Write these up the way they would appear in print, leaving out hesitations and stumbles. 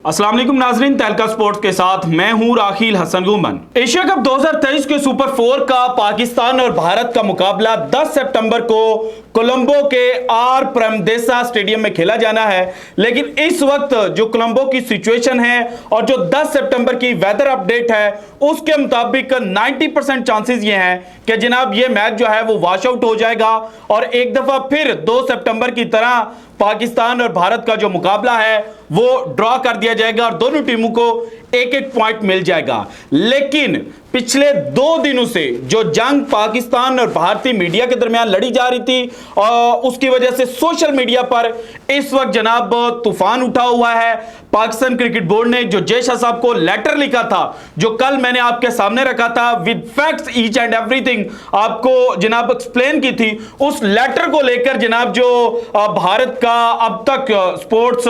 अस्सलाम वालेकुम नाजरीन, तहलका स्पोर्ट्स के साथ मैं हूं राखिल हसन गुमन। एशिया कप 2023 के सुपर 4 का पाकिस्तान और भारत का मुकाबला 10 सितंबर को कोलंबो के आर प्रेमदेसा स्टेडियम में खेला जाना है। लेकिन इस वक्त जो कोलंबो की सिचुएशन है और जो 10 सितंबर की वेदर अपडेट है उसके मुताबिक 90% चांसेस ये हैं कि जनाब ये मैच जो है वो वॉश आउट हो जाएगा और एक दफा फिर 2 सितंबर की तरह पाकिस्तान और भारत का जो मुकाबला है वो ड्रॉ कर दिया जाएगा और दोनों टीमों को एक एक पॉइंट मिल जाएगा। लेकिन पिछले 2 दिनों से जो जंग पाकिस्तान और भारतीय मीडिया के दरमियान लड़ी जा रही थी और उसकी वजह से सोशल मीडिया पर इस वक्त जनाब तूफान उठा हुआ है। पाकिस्तान क्रिकेट बोर्ड ने जो जय शाह साहब को लेटर लिखा था, जो कल मैंने आपके सामने रखा था with facts each and everything आपको जनाब एक्सप्लेन की थी, उस लेटर को लेकर जनाब जो भारत का अब तक स्पोर्ट्स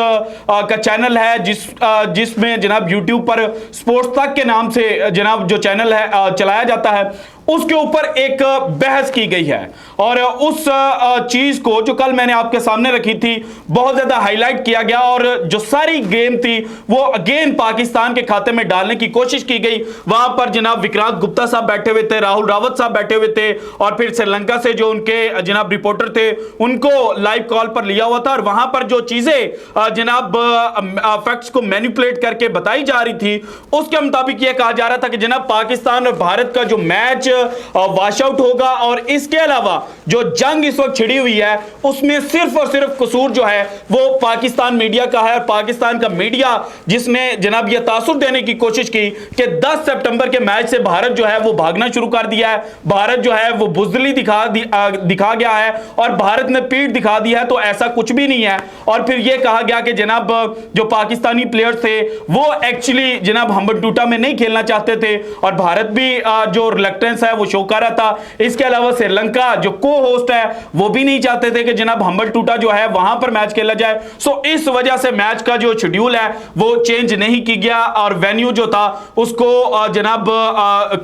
का चैनल है जिसमें जनाब यूट्यूब पर स्पोर्ट्स तक के नाम से जनाब जो चैनल है चलाया जाता है, उसके ऊपर एक बहस की गई है और उस चीज को जो कल मैंने आपके सामने रखी थी बहुत ज्यादा हाईलाइट किया गया और जो सारी गेम थी वो अगेन पाकिस्तान के खाते में डालने की कोशिश की गई। वहां पर जनाब विक्रांत गुप्ता साहब बैठे हुए थे, राहुल रावत साहब बैठे हुए थे और फिर श्रीलंका से जो उनके जनाब रिपोर्टर थे उनको लाइव कॉल पर लिया हुआ था और वहां पर जो चीजें जनाब फैक्ट्स को मैनिपुलेट करके बताई जा रही थी उसके मुताबिक यह कहा जा रहा था कि जनाब पाकिस्तान और भारत का जो मैच वॉश आउट होगा और इसके अलावा जो जंग इस वक्त छिड़ी हुई है उसमें सिर्फ और सिर्फ कसूर जो है वो पाकिस्तान मीडिया का है और पाकिस्तान का मीडिया जिसने जनाब यह तासुर देने की कोशिश की कि 10 सितंबर के मैच से भारत जो है वो भागना शुरू कर दिया है, भारत जो है वो बुजदली दिखा गया है और भारत ने पीठ दिखा दी है, तो ऐसा कुछ भी नहीं है। और फिर यह कहा गया कि जनाब जो पाकिस्तानी प्लेयर्स थे वो एक्चुअली जनाब हम्बनटोटा में नहीं खेलना चाहते थे और भारत भी जो रिलक्टेंस है वो शो कर रहा था। इसके अलावा श्रीलंका जो को होस्ट है वो भी नहीं चाहते थे कि जनाब हम्बनटोटा जो है वहां पर मैच खेला जाए। सो इस वजह से मैच का जो शेड्यूल है वो चेंज नहीं की गया और वेन्यू जो था उसको जनाब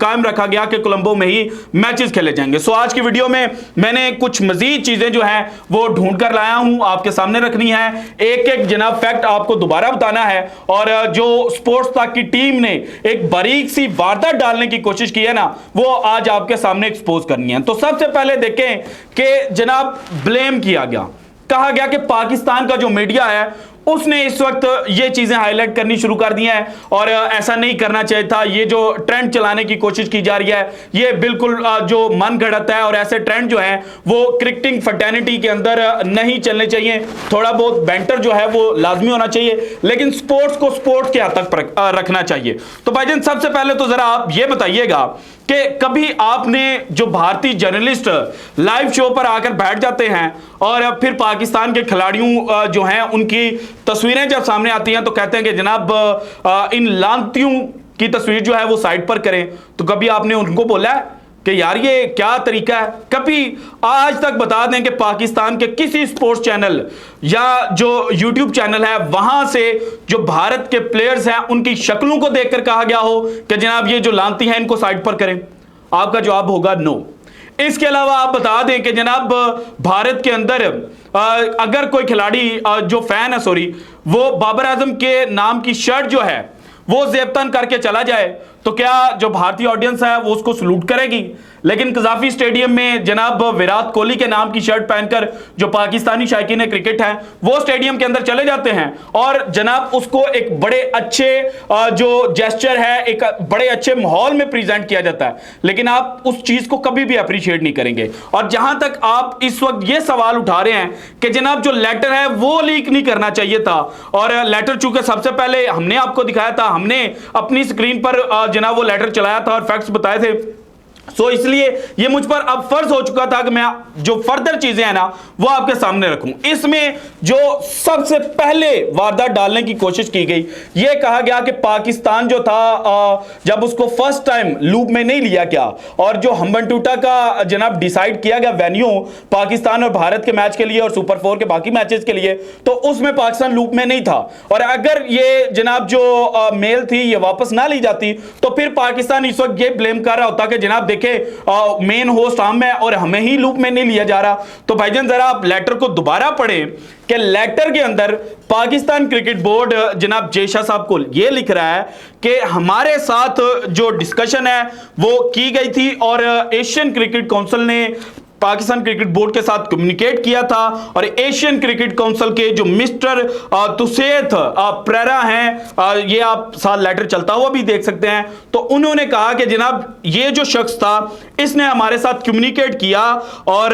कायम रखा गया कि कोलंबो में ही मैचेस खेले जाएंगे। सो आज की वीडियो में मैंने कुछ मजीद चीजें जो है वो ढूंढ कर लाया हूं, आपके सामने रखनी है, एक एक जनाब फैक्ट आपको दोबारा बताना है और जो स्पोर्ट्स तक की टीम ने एक बारीक सी वारदात डालने की कोशिश की है ना वो आज आपके सामने एक्सपोज करनी है। तो सबसे पहले देखें कि जनाब ब्लेम किया गया, कहा गया कि पाकिस्तान का जो मीडिया है उसने इस वक्त ये चीजें हाईलाइट करनी शुरू कर दी हैं और ऐसा नहीं करना चाहिए था। ये जो ट्रेंड चलाने की कोशिश की जा रही है ये बिल्कुल जो मन घड़त है और ऐसे ट्रेंड जो है वो क्रिकेटिंग फर्टेनिटी के अंदर नहीं चलने चाहिए। थोड़ा बहुत बैंटर जो है वो लाजमी होना चाहिए लेकिन स्पोर्ट्स को स्पोर्ट्स के हद तक रखना चाहिए। तो भाईजान सबसे पहले तो जरा आप ये बताइएगा कि कभी आपने जो भारतीय जर्नलिस्ट लाइव शो पर आकर बैठ जाते हैं और फिर पाकिस्तान के खिलाड़ियों जो हैं उनकी तस्वीरें जब सामने आती हैं तो कहते हैं कि जनाब इन लांतियों की तस्वीर जो है वो साइड पर करें, तो कभी आपने उनको बोला है कि यार ये क्या तरीका है? कभी आज तक बता दें कि पाकिस्तान के किसी स्पोर्ट्स चैनल या जो यूट्यूब चैनल है वहां से जो भारत के प्लेयर्स हैं उनकी शक्लों को देखकर कहा गया हो कि जनाब ये जो लांती हैं इनको साइड पर करें? आपका जवाब होगा नो। इसके अलावा आप बता दें कि जनाब भारत के अंदर अगर कोई खिलाड़ी जो फैन है सॉरी वो बाबर आजम के नाम की शर्ट जो है वो जेबतन करके चला जाए तो क्या जो भारतीय ऑडियंस है वो उसको सलूट करेगी? लेकिन कजाफी स्टेडियम में जनाब विराट कोहली के नाम की शर्ट पहनकर जो पाकिस्तानी शायकीन क्रिकेट है वो स्टेडियम के अंदर चले जाते हैं और जनाब उसको एक बड़े अच्छे जो जेस्चर है एक बड़े अच्छे माहौल में प्रेजेंट किया जाता है, लेकिन आप उस चीज को कभी भी अप्रिशिएट नहीं करेंगे। और जहां तक आप इस वक्त ये सवाल उठा रहे हैं कि जनाब जो लेटर है वो लीक नहीं करना चाहिए था और लेटर चूंकि सबसे पहले हमने आपको दिखाया था, हमने अपनी स्क्रीन पर जनाब वो लेटर चलाया था और फैक्ट्स बताए थे, सो इसलिए ये मुझ पर अब फर्ज हो चुका था कि मैं जो फर्दर चीजें हैं ना वो आपके सामने रखूं। इसमें जो सबसे पहले वारदात डालने की कोशिश की गई, ये कहा गया कि पाकिस्तान जो था जब उसको फर्स्ट टाइम लूप में नहीं लिया गया और जो हम्बनटोटा का जनाब डिसाइड किया गया वेन्यू पाकिस्तान और भारत के मैच के लिए और सुपर 4 के बाकी मैचेस के लिए, तो उसमें पाकिस्तान लूप में नहीं था और अगर ये जनाब जो मेल थी ये वापस ना ली जाती तो फिर पाकिस्तान इस वक्त ये ब्लेम कर रहा होता कि जनाब देखें मेन होस्ट हम है और हमें ही लूप में नहीं लिया जा रहा। तो भाईजान जरा आप लेटर को दोबारा पढ़ें कि लेटर के अंदर पाकिस्तान क्रिकेट बोर्ड जनाब जय शाह साहब को यह लिख रहा है कि हमारे साथ जो डिस्कशन है वो की गई थी और एशियन क्रिकेट काउंसिल ने पाकिस्तान क्रिकेट बोर्ड के साथ कम्युनिकेट किया था और एशियन क्रिकेट काउंसिल के जो मिस्टर तुसेथ प्रेरा हैं, ये आप साथ लेटर चलता हुआ भी देख सकते हैं, तो उन्होंने कहा कि जनाब ये जो शख्स था इसने हमारे साथ कम्युनिकेट किया और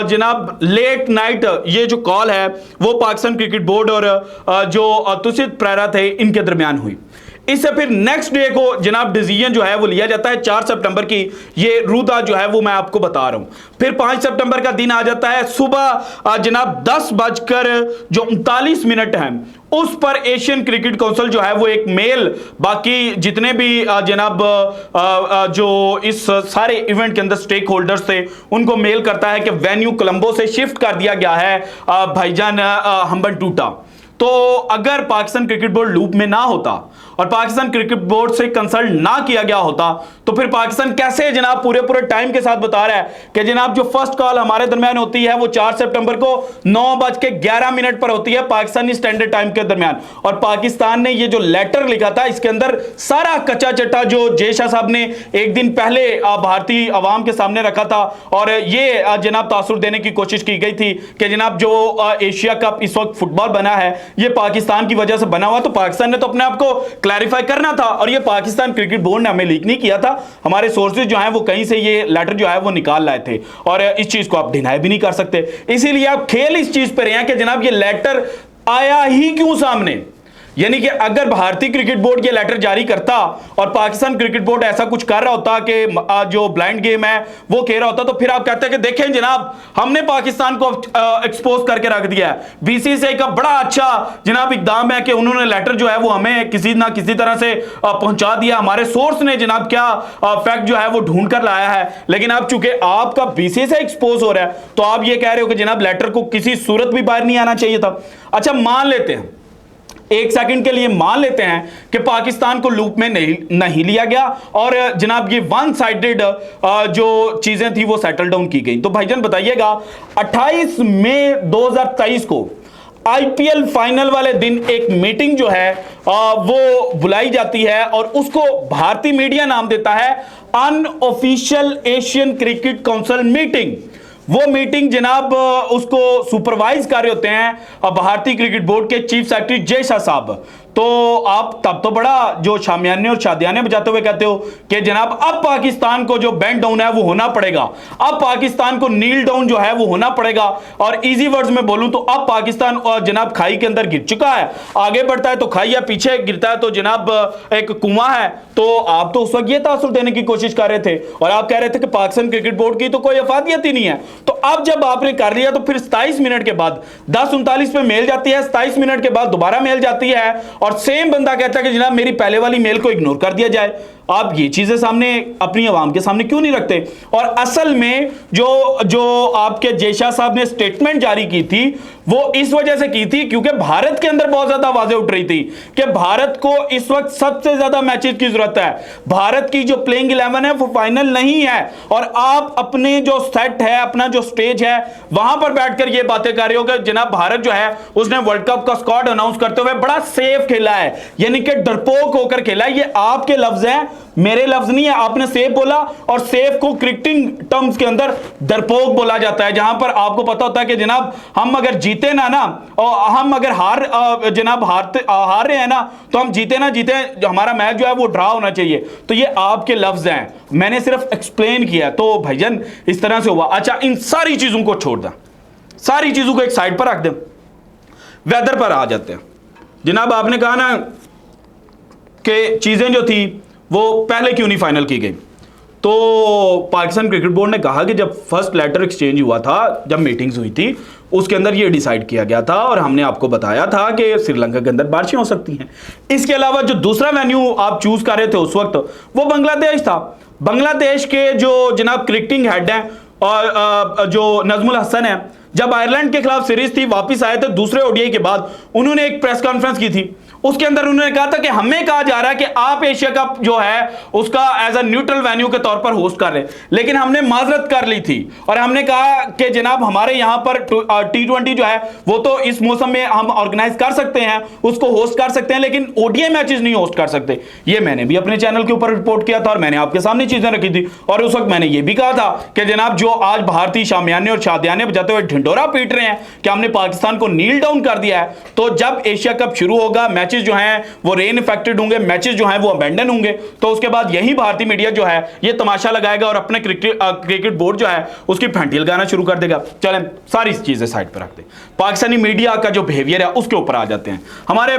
जनाब लेट नाइट ये जो कॉल है वो पाकिस्तान क्रिकेट बोर्ड और जो तुसेथ प्रेरा थे इनके दरमियान हुई। इससे फिर नेक्स्ट डे को जनाब डिसीजन जो है वो लिया जाता है 4 सितंबर की, ये रूदा जो है वो मैं आपको बता रहा हूं। फिर 5 सितंबर का दिन आ जाता है, सुबह जनाब 10:39 हैं उस पर एशियन क्रिकेट काउंसिल जो है वो एक मेल बाकी जितने भी जनाब जो इस सारे इवेंट के अंदर स्टेक होल्डर्स थे उनको मेल करता है कि वेन्यू कोलंबो से शिफ्ट कर दिया गया है भाईजान हम्बनटोटा। तो अगर पाकिस्तान क्रिकेट बोर्ड लूप में ना होता और पाकिस्तान क्रिकेट बोर्ड से कंसल्ट ना किया गया होता तो फिर पाकिस्तान कैसे जनाब पूरे टाइम के साथ बता रहा है कि जनाब जो फर्स्ट कॉल हमारे दरमियान होती है वो 4 सितंबर को 9:11 पर होती है पाकिस्तानी स्टैंडर्ड टाइम के दरमियान, और पाकिस्तान ने ये जो लेटर लिखा था इसके अंदर सारा कच्चा चट्टा जो जय शाह साहब ने एक दिन पहले भारतीय अवाम के सामने रखा था और ये जनाब तासुर देने की कोशिश की गई थी कि जनाब जो एशिया कप इस वक्त फुटबॉल बना है ये पाकिस्तान की वजह से बना हुआ, तो पाकिस्तान ने तो अपने आप को क्लैरिफाई करना था और ये पाकिस्तान क्रिकेट बोर्ड ने हमें लीक नहीं किया था। हमारे सोर्सेज जो हैं वो कहीं से ये लेटर जो है वो निकाल लाए थे और इस चीज को आप डिनाई भी नहीं कर सकते। इसीलिए आप खेल इस चीज पे रहे हैं कि जनाब ये लेटर आया ही क्यों सामने, यानी कि अगर भारतीय क्रिकेट बोर्ड ये लेटर जारी करता और पाकिस्तान क्रिकेट बोर्ड ऐसा कुछ कर रहा होता कि जो ब्लाइंड गेम है वो कह रहा होता तो फिर आप कहते हैं कि देखें जनाब हमने पाकिस्तान को एक्सपोज करके रख दिया है। बीसीसीआई का बड़ा अच्छा जनाब इकदाम है कि उन्होंने लेटर जो है वो हमें किसी ना किसी तरह से पहुंचा दिया, हमारे सोर्स ने जनाब क्या फैक्ट जो है वो ढूंढ कर लाया है। लेकिन अब चूंकि आपका बीसीसीआई एक्सपोज हो रहा है तो आप ये कह रहे हो कि जनाब लेटर को किसी सूरत भी बाहर नहीं आना चाहिए था। अच्छा मान लेते हैं, एक सेकंड के लिए मान लेते हैं कि पाकिस्तान को लूप में नहीं लिया गया और जनाब ये वन साइडेड जो चीजें थी वो सेटल डाउन की गई, तो भाईजान बताइएगा 28 मई 2023 को आईपीएल फाइनल वाले दिन एक मीटिंग जो है वो बुलाई जाती है और उसको भारतीय मीडिया नाम देता है unofficial Asian cricket council meeting. वो मीटिंग जनाब उसको सुपरवाइज कर रहे होते हैं भारतीय क्रिकेट बोर्ड के चीफ सेक्रेटरी जय शाह साहब। तो आप तब तो बड़ा जो शामियाने और शादियाने बजाते हुए कहते हो कि जनाब अब पाकिस्तान को जो बेंड डाउन है वो होना पड़ेगा, अब पाकिस्तान को नील डाउन जो है वो होना पड़ेगा, और इजी वर्ड्स में बोलूं तो अब पाकिस्तान जनाब खाई के अंदर गिर चुका है, आगे बढ़ता है तो खाई है, पीछे गिरता है तो जनाब एक कुआं है। तो आप तो उस वक्त ये तासुर देने की कोशिश कर रहे थे और आप कह रहे थे कि पाकिस्तान क्रिकेट बोर्ड की तो कोई अफादियत ही नहीं है। तो अब जब आपने कर लिया तो फिर 27 मिनट के बाद 10:39 पे मेल जाती है, 27 मिनट के बाद दोबारा मेल जाती है और सेम बंदा कहता है कि जनाब मेरी पहले वाली मेल को इग्नोर कर दिया जाए। आप ये चीजें सामने अपनी आवाम के सामने क्यों नहीं रखते? और असल में जो आपके जय शाह साहब ने स्टेटमेंट जारी की थी वो इस वजह से की थी क्योंकि भारत के अंदर बहुत ज्यादा आवाजें उठ रही थी कि भारत को इस वक्त सबसे ज्यादा मैचेस की जरूरत है, भारत की जो प्लेइंग 11 है वो फाइनल नहीं है और आप अपने जो सेट है, अपना जो स्टेज है वहां पर बैठकर ये बातें कर रहे हो कि जनाब भारत जो है उसने वर्ल्ड कप का स्क्वाड अनाउंस करते हुए बड़ा सेफ खेला है, यानी कि डरपोक होकर खेला है। ये आपके लफ्ज हैं, मेरे लफ्ज नहीं है। आपने सेफ बोला और सेफ को क्रिकेटिंग टर्म्स के अंदर डरपोक बोला जाता है, जहां पर आपको पता होता है कि जनाब हम अगर जीते ना और हम अगर जनाब हार रहे हैं ना तो हम जीते ना जीते हमारा मैच जो है वो ड्रा होना चाहिए। तो ये आपके लफ्ज हैं, मैंने सिर्फ एक्सप्लेन किया। तो भाईजान इस तरह से हुआ। अच्छा, इन सारी चीजों को छोड़ दें, सारी चीजों को एक साइड पर रख दें, वेदर पर आ जाते हैं। जनाब आपने कहा ना कि चीजें जो थी वो पहले क्यों नहीं फाइनल की गई, तो पाकिस्तान क्रिकेट बोर्ड ने कहा कि जब फर्स्ट लेटर एक्सचेंज हुआ था, जब मीटिंग्स हुई थी उसके अंदर ये डिसाइड किया गया था और हमने आपको बताया था कि श्रीलंका के अंदर बारिशें हो सकती हैं। इसके अलावा जो दूसरा वेन्यू आप चूज कर रहे थे उस वक्त वो बांग्लादेश था। बांग्लादेश के जो जनाब क्रिकेटिंग हेड हैं और जो नजमुल हसन है, जब आयरलैंड के खिलाफ सीरीज थी वापस आए थे दूसरे ओडीआई के बाद, उन्होंने एक प्रेस कॉन्फ्रेंस की थी। उसके अंदर उन्होंने कहा था कि हमें कहा जा रहा है कि आप एशिया कप जो है उसका एज अ न्यूट्रल वेन्यू के तौर पर होस्ट कर रहे हैं, लेकिन हमने माजरत कर ली थी और हमने कहा कि जनाब हमारे यहां पर T20 जो है वो तो इस मौसम में हम ऑर्गेनाइज कर सकते हैं, उसको होस्ट कर सकते हैं, लेकिन ओडीआई मैचेस नहीं होस्ट कर सकते। ये मैंने भी अपने चैनल के ऊपर रिपोर्ट किया था और मैंने आपके सामने चीजें रखी थी और उस वक्त मैंने ये भी कहा था कि जनाब जो आज भारतीय शामियाने और शादियाने बजाते हुए ढिंडोरा पीट रहे हैं कि हमने पाकिस्तान को नील डाउन कर दिया है, तो जब एशिया कप शुरू होगा, मैचेस जो हैं वो रेन इफेक्टेड होंगे, मैचेस जो हैं वो अबेंडन होंगे, तो उसके बाद यही भारतीय मीडिया जो है ये तमाशा लगाएगा और अपने क्रिकेट बोर्ड जो है उसकी फैंटी लगाना शुरू कर देगा। चलें सारी चीजें साइड पर रखते हैं, पाकिस्तानी मीडिया का जो बिहेवियर है उसके ऊपर आ जाते हैं। हमारे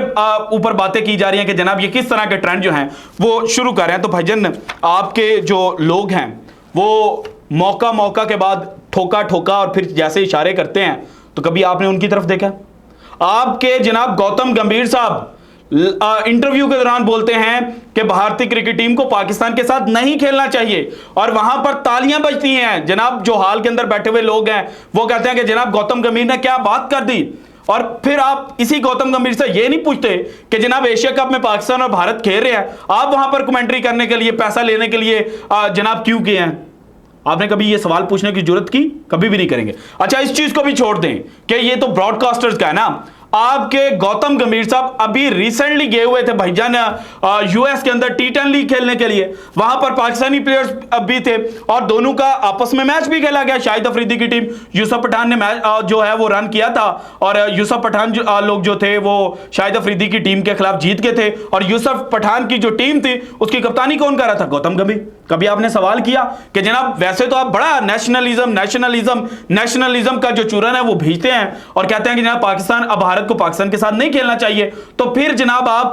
ऊपर बातें की जा रही हैं कि जनाब ये किस तरह के ट्रेंड जो हैं वो शुरू कर रहे हैं। तो भाईजान आपके जो लोग हैं वो मौका मौका के बाद ठोका ठोका और फिर जैसे इशारे करते हैं, तो कभी आपने उनकी तरफ देखा? आपके जनाब गौतम गंभीर साहब इंटरव्यू के दौरान बोलते हैं कि भारतीय क्रिकेट टीम को पाकिस्तान के साथ नहीं खेलना चाहिए और वहां पर तालियां बजती हैं। जनाब जो हाल के अंदर बैठे हुए लोग हैं वो कहते हैं कि जनाब गौतम गंभीर ने क्या बात कर दी, और फिर आप इसी गौतम गंभीर से ये नहीं पूछते कि जनाब एशिया कप में पाकिस्तान और भारत खेल रहे हैं, आप वहां पर कमेंट्री करने के लिए, पैसा लेने के लिए जनाब क्यों किए हैं? आपने कभी ये सवाल पूछने की जरूरत की? कभी भी नहीं करेंगे। अच्छा इस चीज को भी छोड़ दें कि ये तो ब्रॉडकास्टर्स का है ना, आपके गौतम गंभीर साहब अभी रिसेंटली गए हुए थे भाईजान यूएस के अंदर T10 लीग खेलने के लिए, वहां पर पाकिस्तानी प्लेयर्स भी थे और दोनों का आपस में मैच भी खेला गया। शाहिद अफरीदी की टीम, यूसुफ पठान ने मैच जो है वो रन किया था और यूसुफ पठान लोग जो थे वो शाहिद अफरीदी की टीम के खिलाफ जीत गए थे और यूसुफ पठान की जो टीम थी उसकी कप्तानी कौन कर रहा था? गौतम गंभीर। कभी आपने सवाल किया कि जनाब वैसे तो आप बड़ा नेशनलिज्म का जो चूरन है वो भेजते हैं और कहते हैं कि जनाब पाकिस्तान, अब भारत को पाकिस्तान के साथ नहीं खेलना चाहिए, तो फिर जनाब आप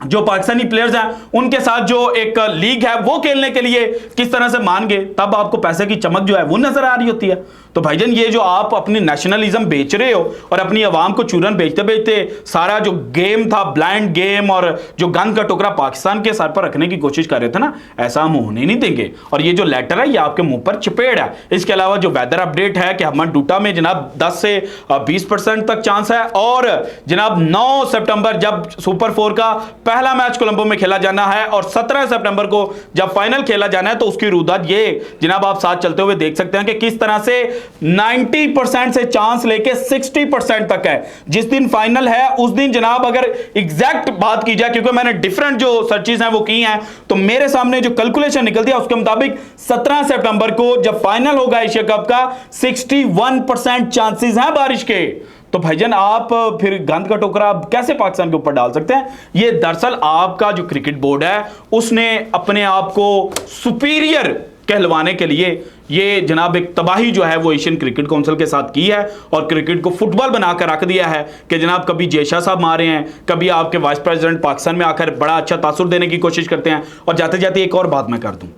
जो पाकिस्तानी प्लेयर्स हैं उनके साथ जो एक लीग है वो खेलने के लिए किस तरह से मान गए, तब आपको पैसे की चमक जो है वो नजर आ रही होती है। तो भाईजान ये जो आप अपनी नेशनलिज्म बेच रहे हो और अपनी आवाम को चूरन बेचते बेचते सारा जो गेम था, ब्लाइंड गेम और जो गंद का टुकड़ा पाकिस्तान के सर पर रखने की कोशिश कर रहे थे ना, ऐसा हम होने नहीं देंगे। और ये जो लेटर है ये आपके मुंह पर चपेड़ है। इसके अलावा जो वेदर अपडेट है कि हमन डूटा में जनाब 10 से 20% तक चांस है और जनाब 9 सितंबर जब सुपर 4 का पहला मैच कोलंबो में खेला जाना है और 17 सितंबर को जब फाइनल खेला जाना है, तो उसकी रुदात ये जनाब आप साथ चलते हुए देख सकते हैं कि किस तरह से 90% से चांस लेके 60% तक है। जिस दिन फाइनल है उस दिन जनाब अगर एग्जैक्ट बात की जाए, क्योंकि मैंने डिफरेंट जो सर्चेस हैं वो की हैं, तो मेरे सामने जो कैलकुलेशन निकलती है उसके मुताबिक 17 सितंबर को जब फाइनल होगा एशिया कप का 61% चांसेस हैं बारिश के। तो भाईजान आप फिर गंद का टोकरा कैसे पाकिस्तान के ऊपर डाल सकते हैं? ये दरअसल आपका जो क्रिकेट बोर्ड है उसने अपने आप को सुपीरियर कहलवाने के लिए ये जनाब एक तबाही जो है वो एशियन क्रिकेट काउंसिल के साथ की है और क्रिकेट को फुटबॉल बनाकर रख दिया है कि जनाब कभी जयशाह साहब मारे हैं, कभी आपके वाइस प्रेसिडेंट पाकिस्तान में आकर बड़ा अच्छा तासुर देने की कोशिश करते हैं। और जाते जाते एक और बात मैं कर दूं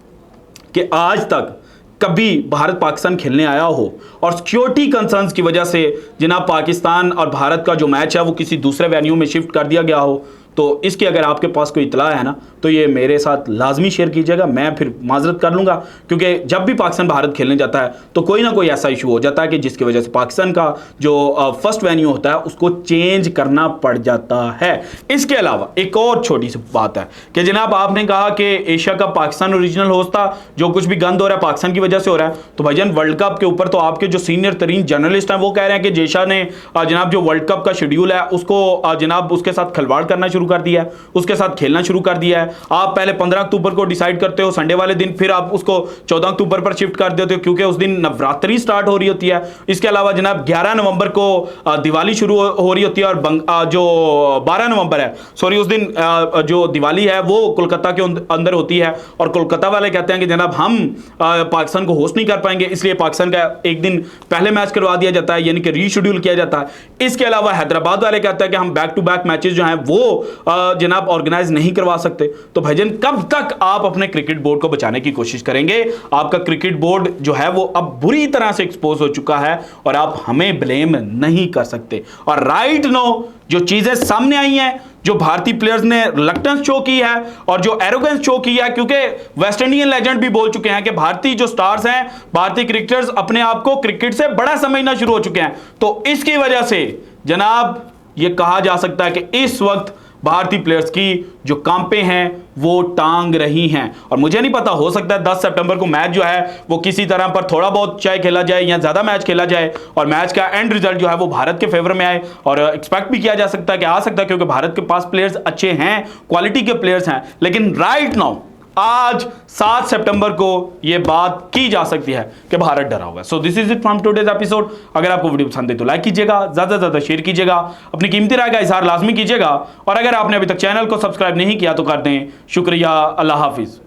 कि आज तक कभी भारत पाकिस्तान खेलने आया हो और सिक्योरिटी कंसर्न्स की वजह से जनाब पाकिस्तान और भारत का जो मैच है वो किसी दूसरे वेन्यू में शिफ्ट कर दिया गया हो, तो इसकी अगर आपके पास कोई इतला है ना तो ये मेरे साथ लाजमी शेयर कीजिएगा, मैं फिर माजरत कर लूँगा। क्योंकि जब भी पाकिस्तान भारत खेलने जाता है तो कोई ना कोई ऐसा इशू हो जाता है कि जिसकी वजह से पाकिस्तान का जो फर्स्ट वेन्यू होता है उसको चेंज करना पड़ जाता है। इसके अलावा एक और छोटी सी बात है कि जनाब आपने कहा कि Asia cup Pakistan original host था, जो कुछ भी गंद हो रहा है पाकिस्तान की वजह से हो रहा है। तो भाईजान वर्ल्ड कप के ऊपर तो आपके जो सीनियर तरीन जर्नलिस्ट हैं वो कह रहे हैं कि जयशाह ने जनाब जो वर्ल्ड कप का शेड्यूल है उसको जनाब उसके साथ खिलवाड़ करना शुरू कर दिया है, उसके साथ खेलना शुरू कर दिया है। आप पहले 15 अक्टूबर को डिसाइड करते हो संडे वाले दिन, फिर आप उसको 14 अक्टूबर पर शिफ्ट कर देते हो क्योंकि उस दिन नवरात्रि स्टार्ट हो रही होती है। इसके अलावा जनाब 11 नवंबर को दिवाली शुरू हो रही होती है और जो 12 नवंबर है सॉरी उस दिन जो दिवाली है वो कोलकाता के अंदर होती है और कोलकाता वाले कहते हैं कि जनाब हम पाकिस्तान को होस्ट नहीं कर पाएंगे, इसलिए पाकिस्तान का एक दिन पहले मैच करवा दिया जाता है, यानी कि रीशेड्यूल किया जाता है। इसके अलावा हैदराबाद वाले कहते हैं कि हम बैक टू बैक मैचेस जो हैं वो जनाब ऑर्गेनाइज नहीं करवा सकते। तो भाईजान कब तक आप अपने क्रिकेट बोर्ड को बचाने की कोशिश करेंगे? आपका क्रिकेट बोर्ड जो है वो अब बुरी तरह से एक्सपोज हो चुका है और आप हमें ब्लेम नहीं कर सकते। और राइट नो जो चीजें सामने आई हैं, जो भारतीय प्लेयर्स ने रिलक्टेंस शो की है और जो एरोगेंस शो की है, क्योंकि वेस्ट इंडियन लेजेंड भी बोल चुके हैं कि भारतीय जो स्टार्स हैं, भारतीय क्रिकेटर्स अपने आप को क्रिकेट से बड़ा समझना शुरू हो चुके हैं। तो इसकी वजह से जनाब ये कहा जा सकता है कि इस वक्त भारतीय प्लेयर्स की जो कांपे हैं वो टांग रही हैं। और मुझे नहीं पता, हो सकता है 10 सितंबर को मैच जो है वो किसी तरह पर थोड़ा बहुत चाहे खेला जाए या ज्यादा मैच खेला जाए और मैच का एंड रिजल्ट जो है वो भारत के फेवर में आए। और एक्सपेक्ट भी किया जा सकता है कि आ सकता है, क्योंकि भारत के पास प्लेयर्स अच्छे हैं, क्वालिटी के प्लेयर्स हैं। लेकिन राइट नाउ आज 7 सितंबर को यह बात की जा सकती है कि भारत डरा हुआ है। So this is it from today's episode. अगर आपको वीडियो पसंद है तो लाइक कीजिएगा, ज्यादा से ज्यादा शेयर कीजिएगा, अपनी कीमती राय का इजहार लाजमी कीजिएगा। और अगर आपने अभी तक चैनल को सब्सक्राइब नहीं किया तो कर दें। शुक्रिया, अल्लाह हाफिज।